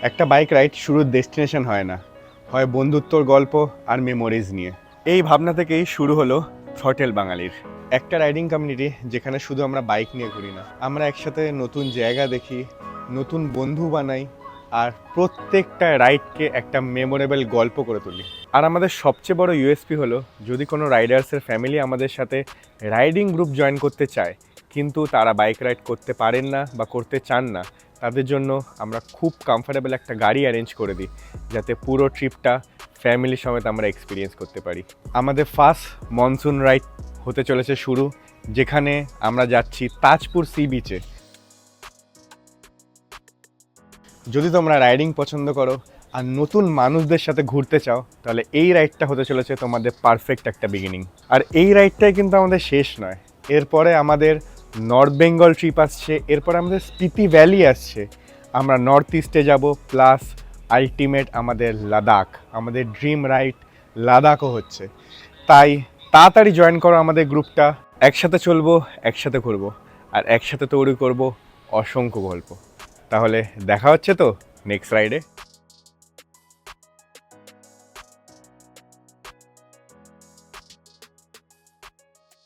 একটা bike ride শুরুর destination হয় না, হয় বন্ধুত্বর গল্প আর মেমোরিজ নিয়ে। এই ভাবনা থেকেই শুরু হলো থ্রটেল বাঙালির, একটা রাইডিং কমিউনিটি যেখানে শুধু আমরা বাইক নিয়ে ঘুরি না, আমরা একসাথে নতুন জায়গা দেখি, নতুন বন্ধু বানাই, আর প্রত্যেকটা রাইডকে একটা মেমোরেবল গল্প করে তুলি। আর আমাদের সবচেয়ে বড় ইউএসপি হলো, যদি কোনো রাইডার্সের ফ্যামিলি আমাদের সাথে রাইডিং গ্রুপ জয়েন করতে চায় কিন্তু তারা বাইক রাইড করতে পারেন না বা করতে চান না, তাদের জন্য আমরা খুব কমফোর্টেবল একটা গাড়ি অ্যারেঞ্জ করে দিই, যাতে পুরো ট্রিপটা ফ্যামিলি সমেত আমরা এক্সপিরিয়েন্স করতে পারি। আমাদের ফার্স্ট মনসুন রাইড হতে চলেছে শুরু, যেখানে আমরা যাচ্ছি তাজপুর সি বিচে। যদি তোমরা রাইডিং পছন্দ করো আর নতুন মানুষদের সাথে ঘুরতে চাও, তাহলে এই রাইডটা হতে চলেছে তোমাদের পারফেক্ট একটা বিগিনিং। আর এই রাইডটাই কিন্তু আমাদের শেষ নয়, এরপরে আমাদের নর্থ বেঙ্গল ট্রিপ আসছে, এরপরে আমাদের স্পিতি ভ্যালি আসছে, আমরা নর্থ ইস্টে যাব, প্লাস আলটিমেট আমাদের লাদাখ, আমাদের ড্রিম রাইড লাদাখও হচ্ছে। তাই তাড়াতাড়ি জয়েন করো আমাদের গ্রুপটা, একসাথে চলবো, একসাথে ঘুরবো, আর একসাথে তৈরি করব অসংখ্য গল্প। তাহলে দেখা হচ্ছে তো নেক্সট রাইডে।